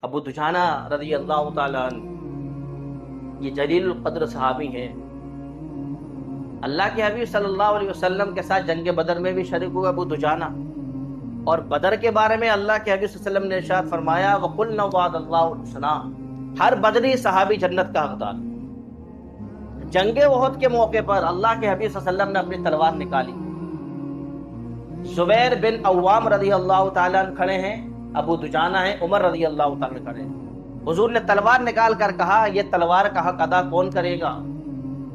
ابو دجانہ رضی اللہ تعالیٰ عنہ یہ جلیل القدر صحابی ہیں۔ اللہ کے حبیب صلی اللہ علیہ وسلم کے ساتھ جنگ بدر میں بھی شریک ہوئے ابو دجانہ، اور بدر کے بارے میں اللہ کے حبیب صلی اللہ علیہ وسلم نے ارشاد فرمایا وَقُلْنَا وَعَدَ اللَّهُ الْحُسْنَىٰ، ہر بدری صحابی جنت کا حقدار۔ جنگ احد کے موقع پر اللہ کے حبیب صلی اللہ علیہ وسلم نے اپنی تلوار نکالی، زبیر بن عوام رضی اللہ تعالیٰ عنہ کھڑے ہیں، ابو دجانہ ہیں، عمر رضی اللہ تعالیٰ عنہ کھڑے ہیں۔ حضور نے تلوار نکال کر کہا یہ تلوار کا حق ادا کون کرے گا؟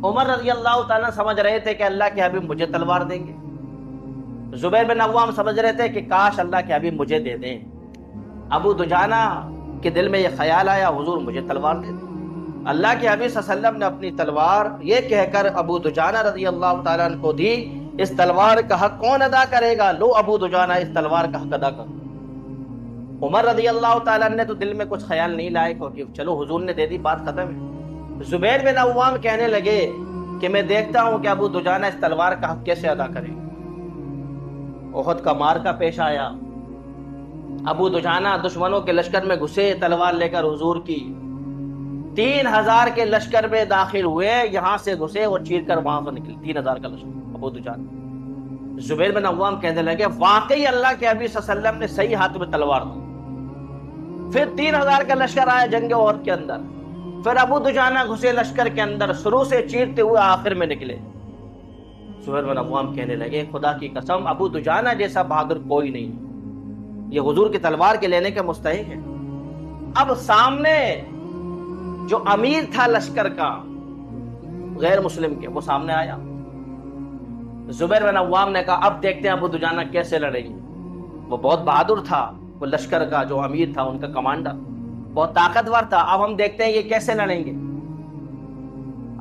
عمر رضی اللہ تعالیٰ سمجھ رہے تھے کہ اللہ کے حبیب مجھے تلوار دیں گے، زبیر بن عوام سمجھ رہے تھے کہ کاش اللہ کے حبیب مجھے دے دیں، ابو دجانہ کے دل میں یہ خیال آیا حضور مجھے تلوار دے دیں۔ اللہ کے حبیب صلی اللہ علیہ وسلم نے اپنی تلوار یہ کہہ کر ابو دجانہ رضی اللہ تعالیٰ عنہ کو دی، اس تلوار کا حق کون ادا کرے گا؟ لو ابو دجانہ اس تلوار کا حق ادا کرو۔ عمر رضی اللہ تعالیٰ عنہ نے تو دل میں کچھ خیال نہیں لائے کہ چلو حضور نے دے دی بات ختم ہے۔ زبیر بن عوام کہنے لگے کہ میں دیکھتا ہوں کہ ابو دجانہ اس تلوار کا حق کیسے ادا کرے گا۔ احد کا معرکہ پیش آیا، ابو دجانہ دشمنوں کے لشکر میں گھسے تلوار لے کر حضور کی، 3000 کے لشکر میں داخل ہوئے، یہاں سے گھسے اور چیر کر وہاں سے نکلے 3000 کا لشکر ابو دجانہ۔ زبیر بن عوام کہنے لگے واقعی اللہ کے حبیب صلی اللہ علیہ وسلم نے صحیح ہاتھ میں تلوار دی۔ پھر 3000 کا لشکر آیا جنگ احد کے اندر، پھر ابو دجانہ گھسے لشکر کے اندر، شروع سے چیرتے ہوئے آخر میں نکلے۔ زبیر بن عوام کہنے لگے خدا کی قسم ابو دجانہ جیسا بہادر کوئی نہیں، یہ حضور کی تلوار کے لینے کے مستحق ہے۔ اب سامنے جو امیر تھا لشکر کا غیر مسلم کے، وہ سامنے آیا۔ زبیر بن عوام نے کہا اب دیکھتے ہیں ابو دجانہ کیسے لڑیں گے۔ وہ بہت بہادر تھا، وہ لشکر کا جو امیر تھا ان کا کمانڈر بہت طاقتور تھا، اب ہم دیکھتے ہیں یہ کیسے لڑیں گے۔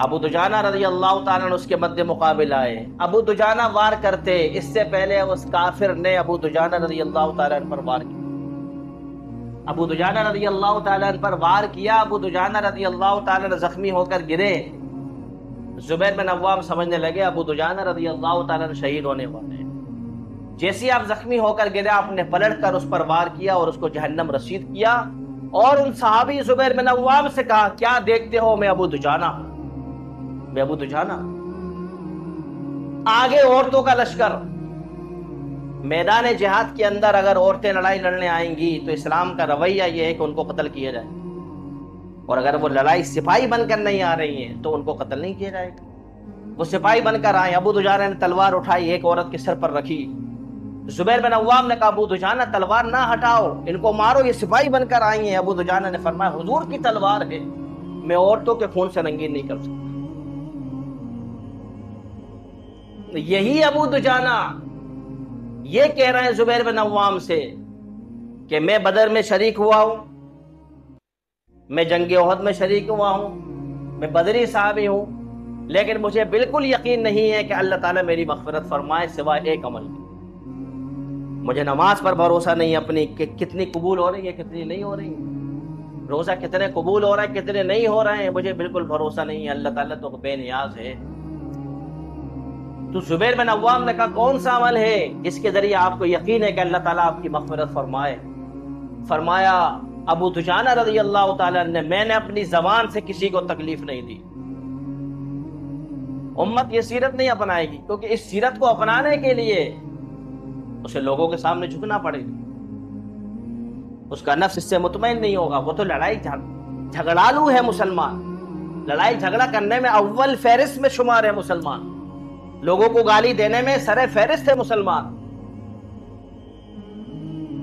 ابو دجانہ رضی اللہ تعالیٰ عنہ اس کے مد مقابل آئے، ابو دجانہ وار کرتے، اس سے پہلے اس کافر نے ابو دجانہ رضی اللہ تعالیٰ عنہ پر وار کیا۔ ابو دجانہ رضی اللہ تعالیٰ عنہ پر وار کیا، ابو دجانہ رضی اللہ تعالیٰ عنہ زخمی ہو کر گرے۔ زبیر بن عوام سمجھنے لگے ابو دجانہ رضی اللہ تعالیٰ عنہ شہید ہونے والے ہیں۔ جیسے آپ زخمی ہو کر گرے، آپ نے پلٹ کر اس پر وار کیا اور اس کو جہنم رسید کیا، اور ان صحابی زبیر بن عوام سے کہا کیا دیکھتے ہو میں ابو دجانہ ہوں، میں ابو دجانہ۔ آگے عورتوں کا لشکر، میدان جہاد کے اندر اگر عورتیں لڑائی لڑنے آئیں گی تو اسلام کا رویہ یہ ہے کہ ان کو قتل کیا جائے، اور اگر وہ لڑائی سپاہی بن کر نہیں آ رہی ہیں تو ان کو قتل نہیں کیا جائے گا۔ وہ سپاہی بن کر آئے، ابو دجانہ نے تلوار اٹھائی، ایک عورت کے سر پر رکھی۔ زبیر بن عوام نے کہا ابو دجانہ تلوار نہ ہٹاؤ، ان کو مارو، یہ سپاہی بن کر آئی ہیں۔ ابو دجانہ نے فرمایا حضور کی تلوار ہے، میں عورتوں کے خون سے رنگین نہیں کر سکتا۔ یہی ابو دجانہ یہ کہہ رہے ہیں زبیر بن عوام سے کہ میں بدر میں شریک ہوا ہوں، میں جنگ احد میں شریک ہوا ہوں، میں بدری صحابی ہوں، لیکن مجھے بالکل یقین نہیں ہے کہ اللہ تعالیٰ میری مغفرت فرمائے سوائے ایک عمل کے۔ مجھے نماز پر بھروسہ نہیں اپنی کہ کتنی قبول ہو رہی ہے کتنی نہیں ہو رہی ہے، روزہ کتنے قبول ہو رہا ہے کتنے نہیں ہو رہے ہیں، مجھے بالکل بھروسہ نہیں ہے، اللہ تعالیٰ تو بے نیاز ہے۔ تو زبیر بن عوام نے کہا کون سا عمل ہے جس کے ذریعے آپ کو یقین ہے کہ اللہ تعالیٰ آپ کی مغفرت فرمائے؟ فرمایا ابو دجانہ رضی اللہ تعالیٰ نے میں نے اپنی زبان سے کسی کو تکلیف نہیں دی۔ امت یہ سیرت نہیں اپنائے گی، کیونکہ اس سیرت کو اپنانے کے لیے اسے لوگوں کے سامنے جھکنا پڑے گا، اس کا نفس اس سے مطمئن نہیں ہوگا۔ وہ تو لڑائی جھگڑالو ہے مسلمان، لڑائی جھگڑا کرنے میں اول فہرست میں شمار ہے مسلمان، لوگوں کو گالی دینے میں سر فہرست ہے مسلمان۔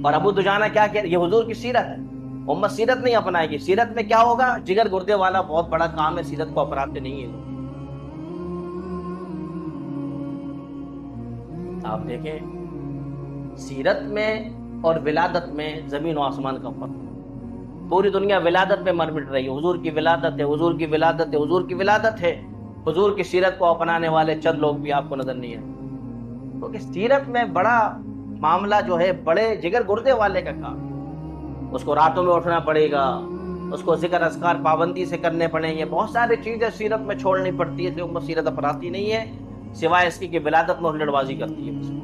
اور ابو دجانہ کیا کہ یہ حضور کی سیرت ہے، امت سیرت نہیں اپنائے گی۔ سیرت میں کیا ہوگا؟ جگر گردے والا بہت بڑا کام ہے، سیرت کو اپناتے نہیں ہیں لوگ۔ آپ دیکھیں سیرت میں اور ولادت میں زمین و آسمان کا فرق۔ پوری دنیا ولادت میں مر مٹ رہی ہے، حضور کی ولادت ہے، حضور کی ولادت ہے، حضور کی ولادت ہے۔ حضور کی سیرت کو اپنانے والے چند لوگ بھی آپ کو نظر نہیں آئے، کیونکہ سیرت میں بڑا معاملہ جو ہے بڑے جگر گردے والے کا کام، اس کو راتوں میں اٹھنا پڑے گا، اس کو ذکر اذکار پابندی سے کرنے پڑیں گے، بہت ساری چیزیں سیرت میں چھوڑنی پڑتی ہے، جو سیرت اپناتی نہیں ہے سوائے اس کی کہ ولادت میں ہلڑ بازی کرتی ہے۔